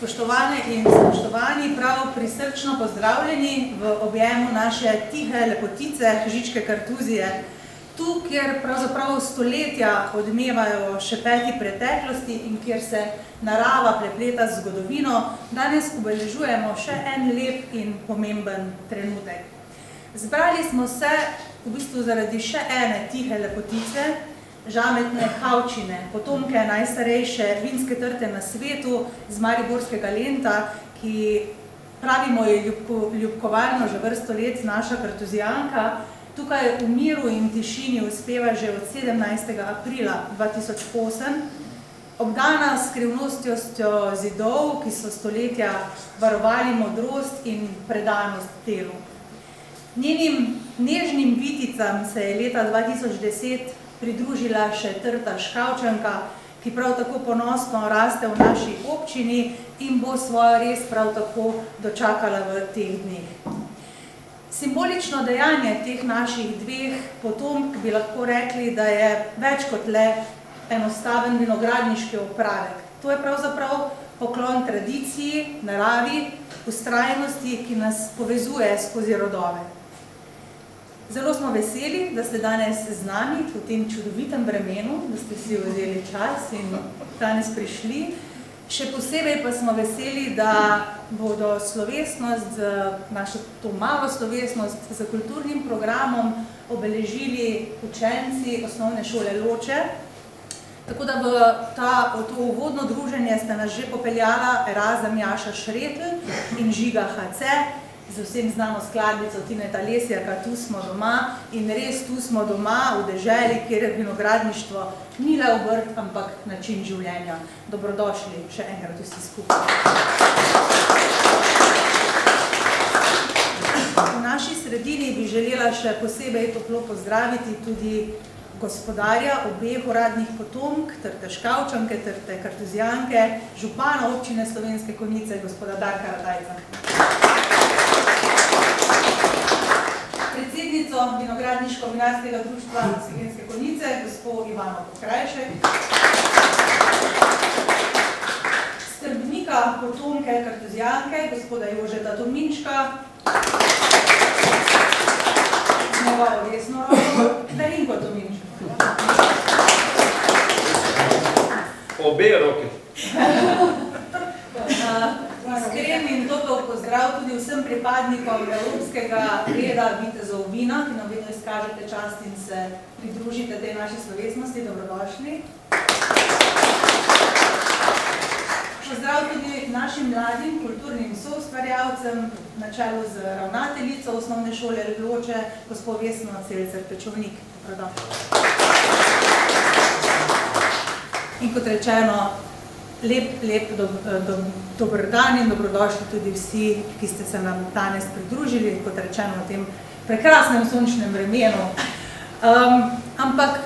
Spoštovane in spoštovani, prav prisrčno pozdravljeni v objemu naše tihe lepotice Žičke Kartuzije. Tu, kjer pravzaprav stoletja odmevajo šepeti preteklosti in kjer se narava prepleta z zgodovino, danes obeležujemo še en lep in pomemben trenutek. Zbrali smo se v bistvu zaradi še ene tihe lepotice, žametne Havčine, potomke najstarejše vinske trte na svetu z Mariborskega Lenta, ki pravimo je ljubkovalno že vrsto let naša kartuzijanka. Tukaj v miru in tišini uspeva že od 17. aprila 2008, obdana skrivnostjo zidov, ki so stoletja varovali modrost in predanost delu. Njenim nežnim viticam se je leta 2010 pridružila še trta Škavčanka, ki prav tako ponosno raste v naši občini in bo svojo res prav tako dočakala v teh dneh. Simbolično dejanje teh naših dveh potomk bi lahko rekli, da je več kot le enostaven vinogradniški opravek. To je pravzaprav poklon tradiciji, naravi, vztrajnosti, ki nas povezuje skozi rodove. Zelo smo veseli, da ste danes z nami v tem čudovitem vremenu, da ste si vzeli čas in danes prišli. Še posebej pa smo veseli, da bodo slovesnost, našo to malo slovesnost za kulturnim programom obeležili učenci osnovne šole Loče. Tako da v to uvodno druženje ste nas že popeljala Erazem Jaša Šretl in Žiga HC, z vsem znano skladbico Tineta Lesjaka Tu smo doma in res tu smo doma v deželi, kjer je vinogradništvo ni le obrt, ampak način življenja. Dobrodošli še enkrat vsi skupaj. V naši sredini bi želela še posebej toplo pozdraviti tudi gospodarja obeh uradnih potomk, trte Škavčanke, trte Kartuzijanke, župana občine Slovenske Konjice, gospoda Darka Ratajca. Predsednico Vinogradniško-vinarskega društva Slovenske Konjice, gospod Ivano Pokrajšek. Skrbnika potomke Kartuzijanke, gospoda Jožeta Tominčka. Njegovo desno roko, Darinko Tominčka. Obe roke. Iskren in topel pozdrav tudi vsem pripadnikom evropskega reda vitezov vina, ki nam vedno izkažete čast in se pridružite tej naši slovesnosti. Dobrodošli. Pozdrav tudi našim mladim kulturnim soustvarjalcem na čelu z ravnateljico osnovne šole Loče, gospod Vesno Celcer-Pečovnik. Dobrodošli. In kot rečeno, lep dober dan in dobrodošli tudi vsi, ki ste se nam danes pridružili, kot rečeno, v tem prekrasnem sončnem vremenu. Ampak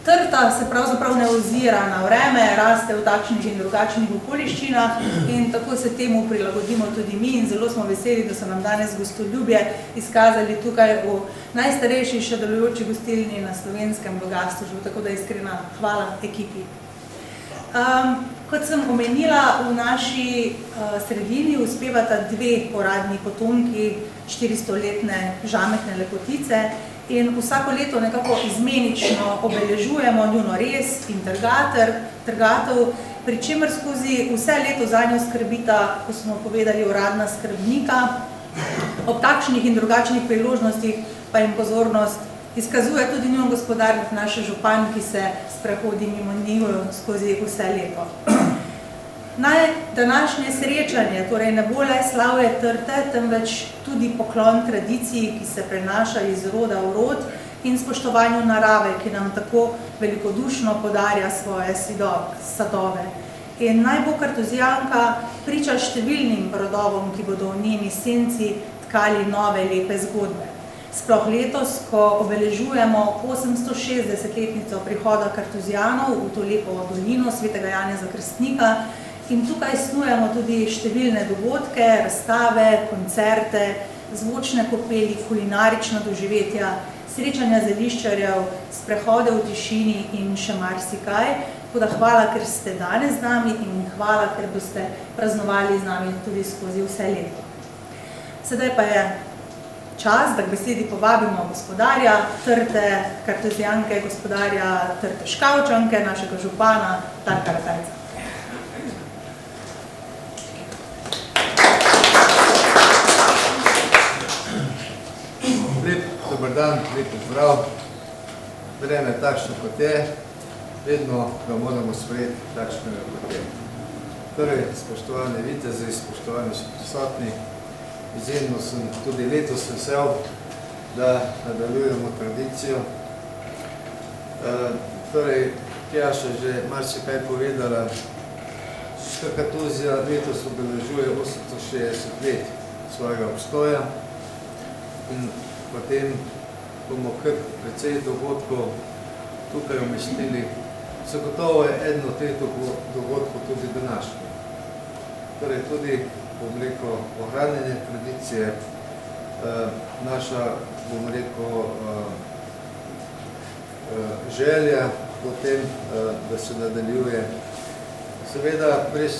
trta se pravzaprav ne ozira na vreme, raste v takšnih in drugačnih okoliščinah in tako se temu prilagodimo tudi mi in zelo smo veseli, da so nam danes gostoljubje izkazali tukaj v najstarejši še delujoči gostilni na Slovenskem v Gastožu, tako da iskrena hvala ekipi. Kot sem omenila, v naši sredini uspevata dve uradni potomki 400-letne žametne lepotice in vsako leto nekako izmenično obeležujemo njuno rez in trgatev, pri čemer skozi vse leto zanjo skrbita, ko smo povedali, uradna skrbnika. Ob takšnih in drugačnih priložnostih pa jim pozornost izkazuje tudi njun gospodar, naš župan, ki se sprehodi mimo njiju skozi vse leto. Naj današnje srečanje torej ne bo le slavje trte, temveč tudi poklon tradiciji, ki se prenaša iz roda v rod in spoštovanju narave, ki nam tako velikodušno podarja svoje sadove. In naj bo Kartuzijanka priča številnim rodovom, ki bodo v njeni senci tkali nove lepe zgodbe. Sploh letos, ko obeležujemo 860-letnico prihoda Kartuzijanov v to lepo dolino svetega Janeza Krstnika in tukaj snujemo tudi številne dogodke, razstave, koncerte, zvočne kopeli, kulinarična doživetja, srečanja zeliščarjev, sprehode v tišini in še marsikaj. Tako da hvala, ker ste danes z nami in hvala, ker boste praznovali z nami tudi skozi vse leto. Sedaj pa je čas, da k besedi povabimo gospodarja Trte kartuzijanke, gospodarja Trte Škavčanke, našega župana Darka Ratajca. Dobar dan, lep pozdrav. Vreme je takšno, kot je, vedno ga moramo sprejeti takšnega, kot je. Torej, spoštovane vitezi, spoštovani so prisotni, izjemno sem tudi letos vesel, da nadaljujemo tradicijo. Torej, Tjaša že marsikaj povedala, Žička kartuzija letos obeležuje 860 let svojega obstoja in potem bomo kar precej dogodkov tukaj umestili. Zagotovo je eden od teh dogodkov tudi današnji. Torej tudi, bom rekel, ohranjanje tradicije, naša, bom rekel, želja potem, da se nadaljuje. Seveda, brez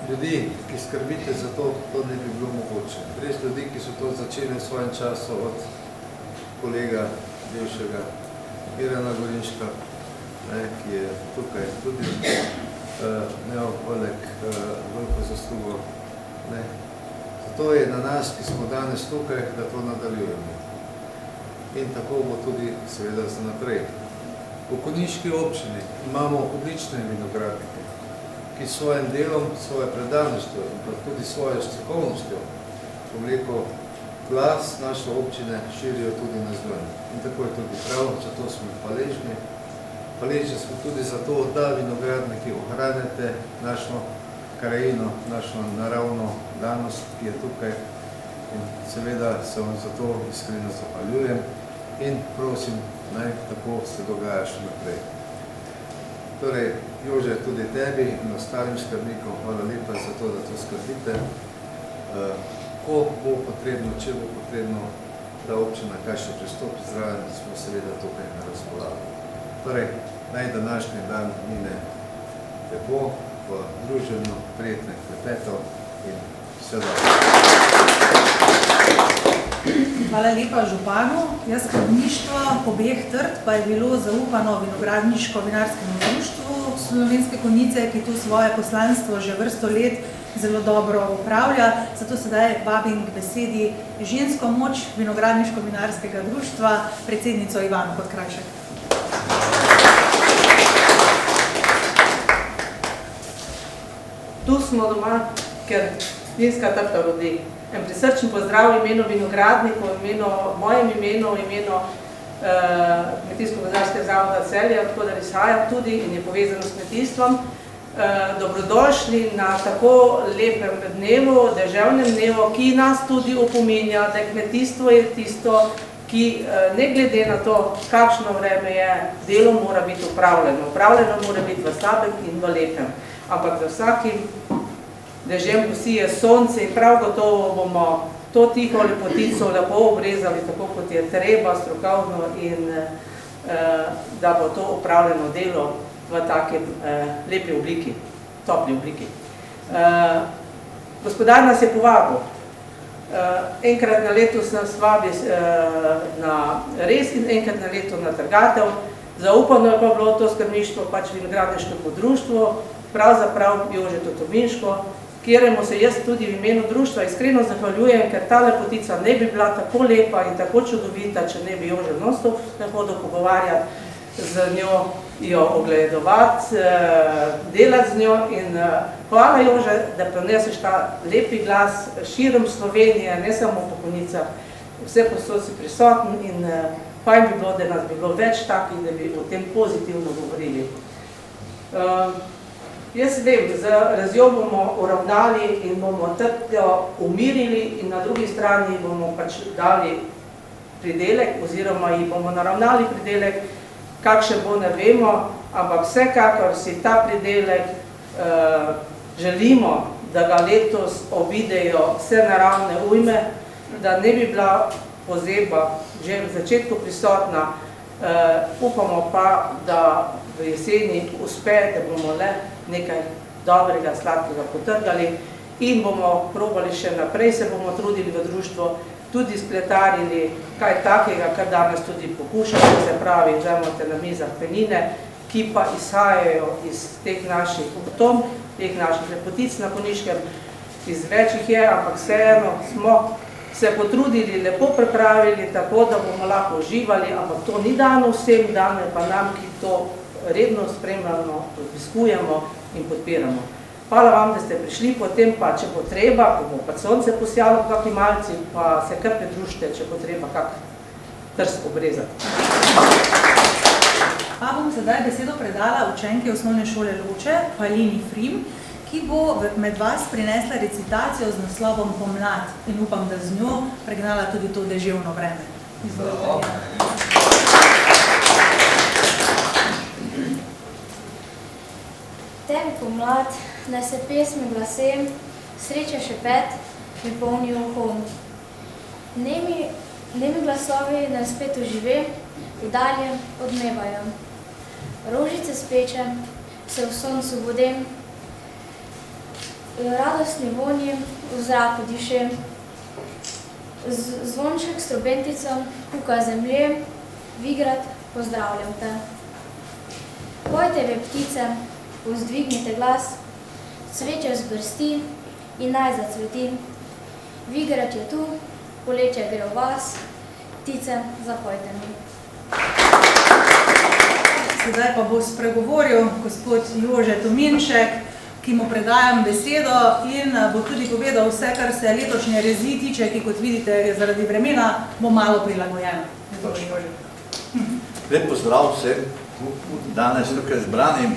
ljudi, ki skrbite za to, to ne bi bilo mogoče. Brez ljudi, ki so to začeli v svojem času od kolega bivšega Mirana Gorinška, ki je tukaj tudi imel poleg veliko zaslugo. Zato je na nas, ki smo danes tukaj, da to nadaljujemo. In tako bo tudi seveda za naprej. V Konjiški občini imamo odlične vinogradnike, ki s svojim delom, svojo predanostjo in pa tudi svojo strokovnostjo, bom rekel, glas naše občine širijo tudi na zven. In tako je tudi prav, zato smo hvaležni. Hvaležni smo tudi zato, da vinogradniki ohranjate našo krajino, našo naravno danost, ki je tukaj. In seveda se vam za to iskreno zahvaljujem in prosim, naj tako se dogaja še naprej. Torej, Jože, tudi tebi in ostalim skrbnikom, hvala lepa za to, da to skrbite. Ko bo potrebno, če bo potrebno, da občina kaj še pristopi zraven, smo seveda tukaj na razpolago. Torej, naj današnji dan mine lepo, v druženju, prijetnih klepetov in vse dobro. Hvala lepa županu. Skrbništvo obeh trt pa je bilo zaupano vinogradniško-vinarskemu društvu Slovenske Konjice, ki tu svoje poslanstvo že vrsto let zelo dobro upravlja. Zato sedaj vabim k besedi žensko moč vinogradniško-vinarskega društva, predsednico Ivano Podkrajšek. Tu smo doma, ker vinska trta rodi. En prisrčen pozdrav v imenu vinogradnikov, v imenu, mojem imenu, v imenu Kmetijsko-gozdarskega zavoda Celje, odkud izhaja tudi in je povezano s kmetijstvom. Dobrodošli na tako lepem dnevu, deževnem dnevu, ki nas tudi opominja, da kmetijstvo je tisto, ki ne glede na to, kakšno vreme je, delo mora biti upravljeno. Upravljeno mora biti v slabem in v lepem. Ampak za vsakim dežem posije sonce in prav gotovo bomo to tiho lepotico lepo obrezali, tako kot je treba, strokovno in da bo to upravljeno delo v takem lepi obliki, topli obliki. Gospodar nas je povabil. Enkrat na leto nas vabi na res in enkrat na leto na trgatev. Zaupano je pa bilo to skrbništvo, pač vinogradniško društvo, pravzaprav Jože Totominško, kjeremu se jaz tudi v imenu društva iskreno zahvaljujem, ker ta lepotica ne bi bila tako lepa in tako čudovita, če ne bi Jože non-stop hodil pogovarjati z njo, jo ogledovati, delati z njo in hvala Jože, da preneseš ta lepi glas širom Slovenije, ne samo po Konjicah, vse posod si prisoten in fajn bi bilo, da nas bi bilo več takih, da bi o tem pozitivno govorili. Jaz vem, z razjo bomo uravnali in bomo trto umirili in na drugi strani bomo pač dali pridelek oziroma jih bomo naravnali pridelek, kakšen bo ne vemo, ampak vsekakor si ta pridelek želimo, da ga letos obidejo vse naravne ujme, da ne bi bila pozeba že v začetku prisotna. Upamo pa, da v jeseni uspe, da bomo le nekaj dobrega, sladkega potrgali in bomo probali še naprej, se bomo trudili v društvu, tudi skletarili kaj takega, kar danes tudi pokušamo, se pravi, vzemite na mizah penine, ki pa izhajajo iz teh naših tom, teh naših lepotic na Konjiškem, iz večjih je, ampak vseeno smo se potrudili, lepo pripravili, tako da bomo lahko uživali, ampak to ni dano vsem, dano je pa nam, ki to redno spremljamo, obiskujemo in podpiramo. Hvala vam, da ste prišli, potem pa, če bo treba, ko bo pa sonce posijalo v kakšni malci, pa se kar pridružite, če bo treba kak trs obrezati. Pa bom sedaj besedo predala učenki osnovne šole Loče, Palini Frim, ki bo med vas prinesla recitacijo z naslovom Pomlad in upam, da z njo pregnala tudi to deževno vreme. Tebi pomlad, naj se pesmi glasem, sreče šepet mi polnijo ohom. Nemi glasovi naj spet ožive, v daljem odmevajo. Rožice speče, se v soncu bodem, radostni vonji v zraku diše, zvonček s trobenticom kuka zemlje, Vigrad, pozdravljam te. Pojte ve ptice, vzdvignite glas, cveče zbrsti in naj zacveti. Vigrad je tu, poletje gre v vas, ptice, zapojte mi. Sedaj pa bo spregovoril gospod Jože Tominšek, ki mu predajam besedo in bo tudi povedal vse, kar se letošnje rezi tiče, ki kot vidite zaradi vremena bo malo prilagojeno. Lep pozdrav vsem danes tukaj zbranim.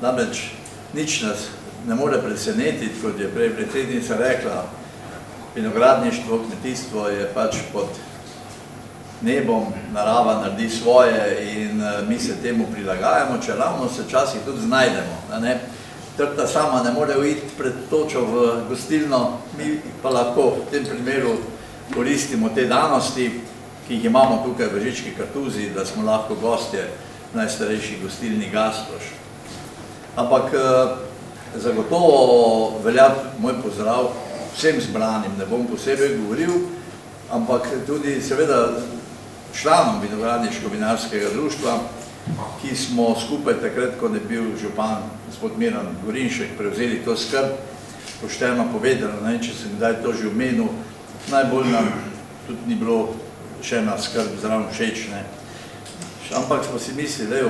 Namreč nič nas ne more presenetiti, kot je prej predsednica rekla, vinogradništvo, kmetijstvo je pač pod nebom, narava naredi svoje in mi se temu prilagajamo, če ravno se včasih tudi znajdemo. Trta sama ne more uiti pred točo v gostilno, mi pa lahko v tem primeru koristimo te danosti, ki jih imamo tukaj v Žički Kartuziji, da smo lahko gostje najstarejših gostilni Gastroš. Ampak zagotovo velja moj pozdrav vsem zbranim, ne bom posebej govoril, ampak tudi seveda članom vinogradniško-vinarskega društva, ki smo skupaj takrat, ko je bil župan gospod Miran Gorinšek, prevzeli to skrb, pošteno povedano, če sem kdaj to že omenil, najbolj nam tudi ni bilo še ena skrb zraven všeč. Ampak smo si mislili, da je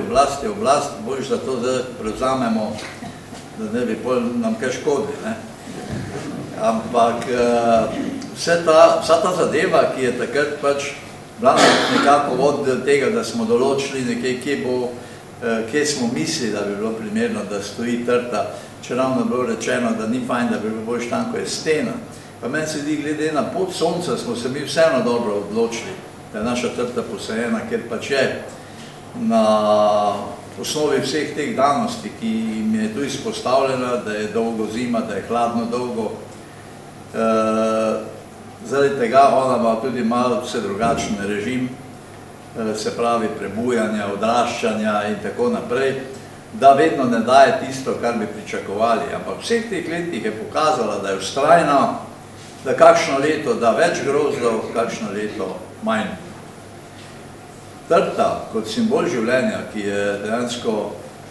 oblast, boljš da to zdaj prevzamemo, da ne bi nam kaj škodili. Ampak vsa ta zadeva, ki je takrat pač bila nekako od tega, da smo določili nekaj, kje smo mislili, da bi bilo primerno, da stoji trta, če ravno bilo rečeno, da ni fajn, da bi bilo boljš tam, ko je stena. Pa meni se zdi, glede na pot sonca, smo se mi vseeno dobro odločili, da je naša trta posajena, ker pač je na osnovi vseh teh danosti, ki mi je tu izpostavljena, da je dolgo zima, da je hladno dolgo. Zaradi tega ona ima tudi malo vse drugačen režim, se pravi prebujanja, odraščanja in tako naprej, da vedno ne daje tisto, kar bi pričakovali. Ampak vseh teh letih je pokazala, da je vztrajna, da kakšno leto da več grozdov, kakšno leto manj. Trta kot simbol življenja, ki je dejansko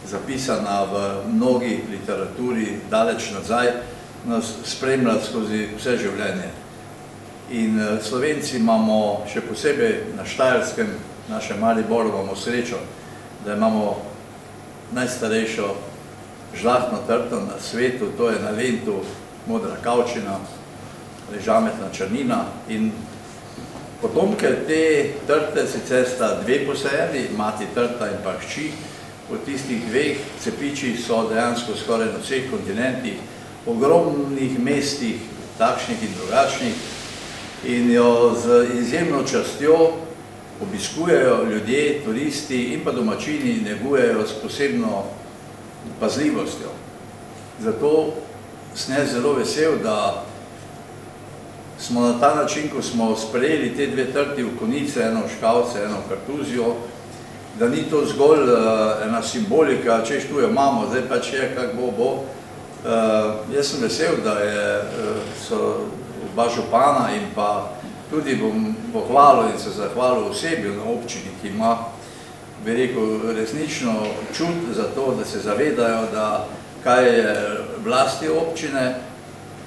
zapisana v mnogi literaturi daleč nazaj, nas spremlja skozi vse življenje. In Slovenci imamo še posebej na Štajerskem, našem Mariboru, imamo srečo, da imamo najstarejšo žlahtno trto na svetu, to je na Lentu modra kavčina, žametna črnina. In potomke te trte sicer sta dve posajeni, mati trta in pa hči. Po tistih dveh cepičih so dejansko skoraj na vseh kontinentih, v ogromnih mestih, takšnih in drugačnih, in jo z izjemno častjo obiskujejo ljudje, turisti in pa domačini, negujejo s posebno pazljivostjo. Zato sem zelo vesel, da smo na ta način, ko smo sprejeli te dve trti v Konice, eno v Škavce, eno v Kartuzijo, da ni to zgolj ena simbolika, češ tu jo imamo, zdaj pač je, kak bo. Jaz sem vesel, da so oba župana in pa tudi bom pohvalil in se zahvalil osebju na občini, ki ima, bi rekel, resnično čut za to, da se zavedajo, da kaj je vlasti občine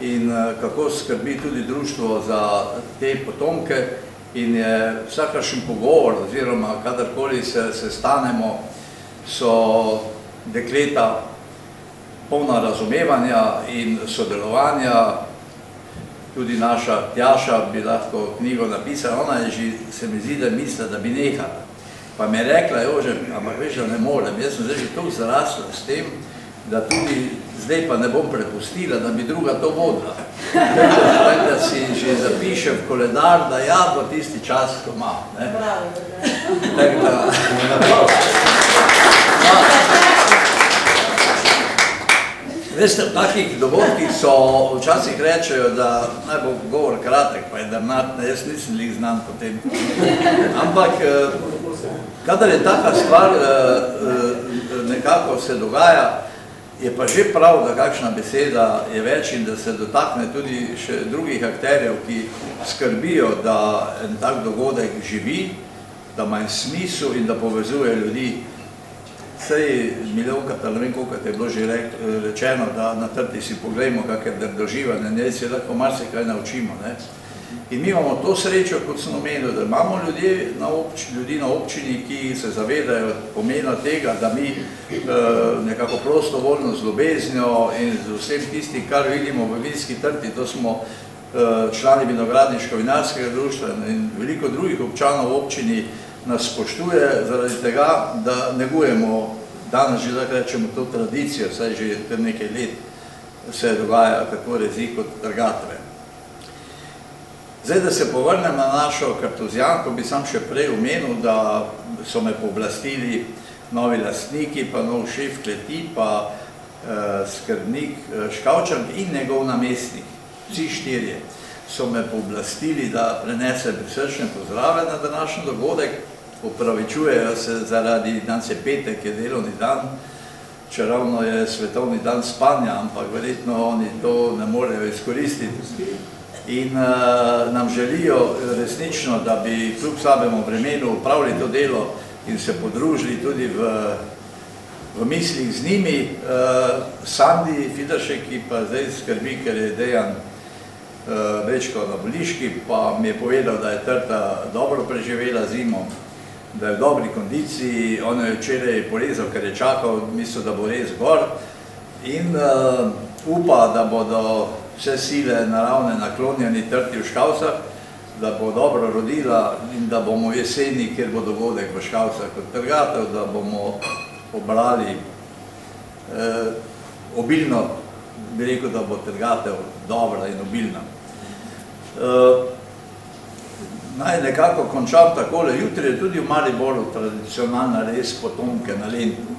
in kako skrbi tudi društvo za te potomke in je vsakršen pogovor oziroma kadarkoli se stanemo, so dekleta polna razumevanja in sodelovanja. Tudi naša Tjaša bi lahko knjigo napisala, ona je že, se mi zdi, da misli, da bi nehala. Pa mi je rekla, Jože, ampak veš, da ne morem, jaz sem zdaj že toliko zarasla s tem, da tudi zdaj pa ne bom prepustila, da bi druga to vodila. Tako da si že zapišem v koledar, da ja, bo tisti čas, ko ima. Tako da... Veste, v takih dogodkih so včasih rečejo, da naj bo govor kratek, pa je drnat, jaz nisem lih znan potem. Ampak, kadar je taka stvar nekako se dogaja, je pa že prav, da kakšna beseda je več in da se dotakne tudi še drugih akterjev, ki skrbijo, da en tak dogodek živi, da ima smisel in da povezuje ljudi. Sej milijonkrat, ne vem koliko je bilo že rečeno, da na trti si poglejmo, kakor doživanje, ne se lahko marsikaj naučimo. In mi imamo to srečo, kot sem omenil, da imamo ljudi na občini, ki se zavedajo pomena tega, da mi nekako prostovoljno z ljubeznjo in z vsem tistim, kar vidimo v vinski trti, to smo člani vinogradniško-vinarskega društva in veliko drugih občanov v občini nas spoštuje zaradi tega, da negujemo, danes že tako rečemo, to tradicijo, saj že kar nekaj let se dogaja tako rezi kot trgatve. Zdaj, da se povrnem na našo Kartuzijanko, bi sam še prej omenil, da so me pooblastili novi lastniki, pa nov šef kleti, pa skrbnik Škavčank in njegov namestnik, vsi štirje, so me pooblastili, da prenesem prisrčne pozdrave na današnji dogodek. Opravičujejo se zaradi, danes je petek, je delovni dan, čeravno je svetovni dan spanja, ampak verjetno oni to ne morejo izkoristiti. In nam želijo resnično, da bi kljub slabemu vremenu upravili to delo in se podružili tudi v mislih z njimi. Sandi Fideršek, ki pa zdaj skrbi, ker je Dejan Brečko na Boliški, pa mi je povedal, da je trta dobro preživela zimo, da je v dobri kondiciji, on je včeraj porezal, ker je čakal, mislil, da bo res gor in upa, da bodo vse sile naravne naklonjeni trti v Škavcah, da bo dobro rodila in da bomo jeseni, kjer bo dogodek v Škavcah kot trgatev, da bomo obrali obilno, bi rekel, da bo trgatev dobra in obilna. Naj nekako končam takole, jutri je tudi v Mariboru tradicionalna rez potomke na Lentu.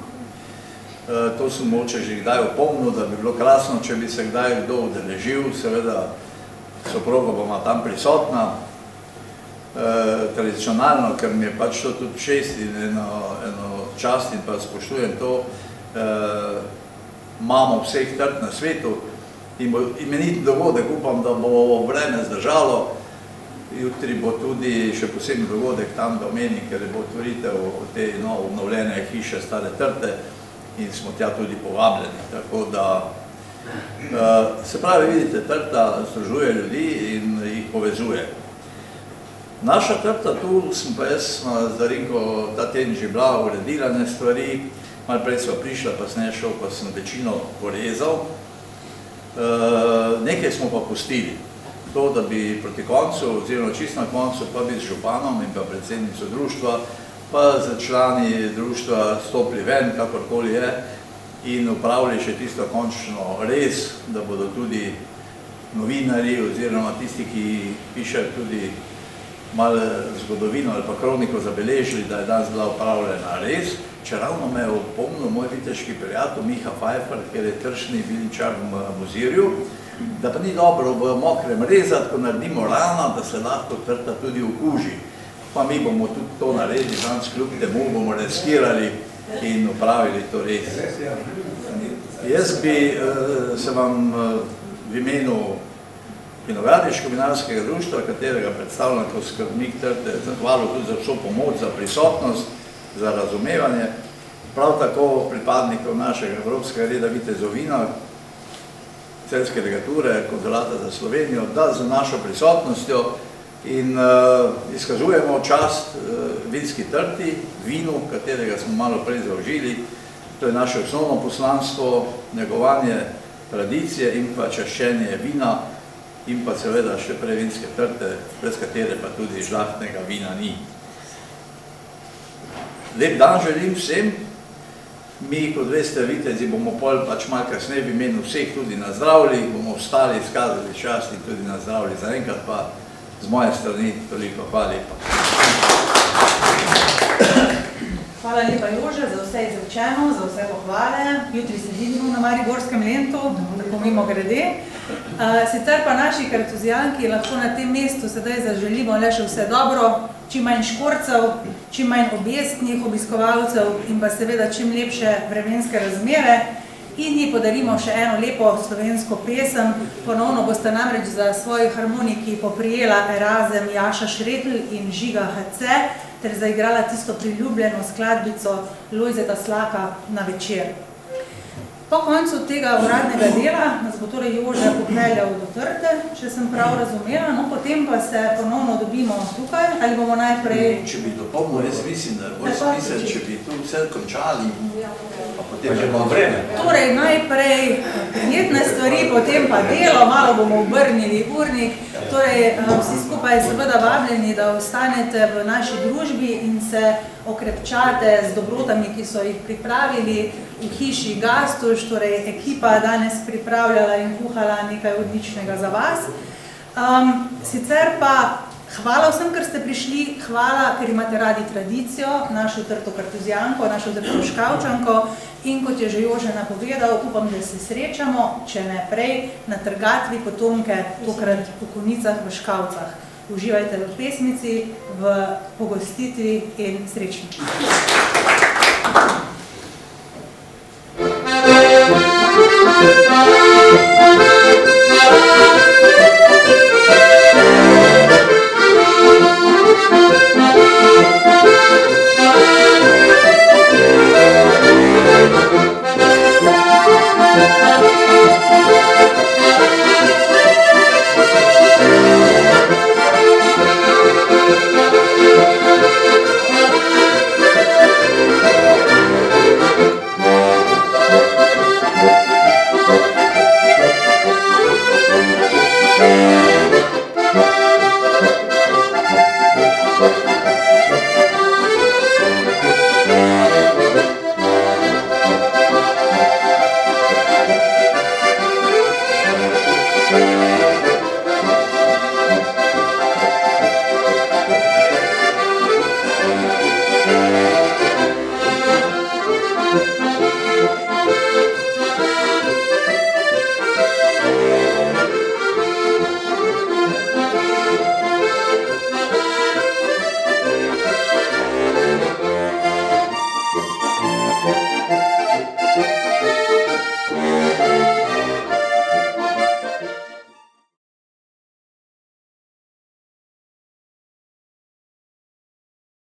To sem moče že kdaj opomnil, da bi bilo krasno, če bi se kdaj kdo udeležil, seveda soproga bomo tam prisotna. Tradicionalno, ker mi je pač to tudi všest in eno čast in pa spoštujem to, imamo vseh trt na svetu in bo imenitni dogodek, upam, da bo vreme zdržalo. Jutri bo tudi še posebni dogodek tam, da omenim, ker bo otvoritev te novo obnovljene hiše Stare Trte in smo tja tudi povabljeni. Tako da, se pravi, vidite, trta združuje ljudi in jih povezuje. Naša trta, tu sem pa jaz z Darinko ta teden že bila, uredila ne stvari, malo prej sva prišla, pa sem šel, pa sem večino porezal. Nekaj smo pa pustili. To, da bi proti koncu, oziroma čist na koncu, pa bi z županom in pa predsednico društva, pa z člani društva stopili ven, kakorkoli je, in upravili še tisto končno rez, da bodo tudi novinari oziroma tisti, ki pišejo tudi malo zgodovino ali pa kroniko zabeležili, da je danes bila upravljena rez. Čeravno me je opomnil moj viteški prijatelj Miha Pfeiffer, ker je tršni viličar v Mozirju, da pa ni dobro v mokrem rezati, ko naredimo rana, da se lahko trta tudi okuži. Pa mi bomo tudi to naredili, danes kljub temu bomo riskirali in opravili to rez. Jaz bi se vam v imenu Vinogradniško-vinarskega društva, katerega predstavljam kot skrbnik trte, zahvalil tudi za vso pomoč, za prisotnost, za razumevanje. Prav tako pripadnikov našega Evropskega reda vitezov vina, Celjske legature, Konzulata za Slovenijo, da z našo prisotnostjo in izkazujemo čast vinski trti, vinu, katerega smo malo prej zaužili. To je naše osnovno poslanstvo, negovanje tradicije in pa čaščenje vina in pa seveda še prej vinske trte, brez katere pa tudi žlahtnega vina ni. Lep dan želim vsem. Mi, kot veste, vitezi bomo pol pač malo kasneje v imenu vseh tudi nazdravili, bomo vstali, izkazali čast in tudi nazdravili. Zaenkrat pa z moje strani toliko. Hvala lepa. Hvala lepa, Jože, za vse izrečeno, za vse pohvale. Jutri se vidimo na Mariborskem Lentu, tako mimo grede. Sicer pa naši kartuzijanki lahko na tem mestu sedaj zaželimo le še vse dobro, čim manj škorcev, čim manj objestnih obiskovalcev in pa seveda čim lepše vremenske razmere in ji podarimo še eno lepo slovensko pesem. Ponovno boste namreč za svoji harmoniki poprijela Erazem Jaša Šretl in Žiga HC ter zaigrala tisto priljubljeno skladbico Lojzeta Slaka Na večer. Po koncu tega uradnega dela nas bo torej Jože popeljal do trte, če sem prav razumela, no potem pa se ponovno dobimo tukaj, ali bomo najprej... Če bi dopolnil, jaz mislim, da je bolj smisel, če bi tu vse končali, pa potem že bomo vreme. Torej najprej prijetne stvari, potem pa delo, malo bomo obrnili urnik, torej vsi skupaj seveda vabljeni, da ostanete v naši družbi in se okrepčate z dobrotami, ki so jih pripravili v hiši Gastuž, torej ekipa danes pripravljala in kuhala nekaj odličnega za vas. Sicer pa hvala vsem, ker ste prišli, hvala, ker imate radi tradicijo, našo trto kartuzijanko, našo trto škavčanko in kot je že Jože napovedal, upam, da se srečamo, če ne prej, na trgatvi potomke, tokrat v Konicah v Škavcah. Uživajte v pesmici, v pogostitvi in srečno.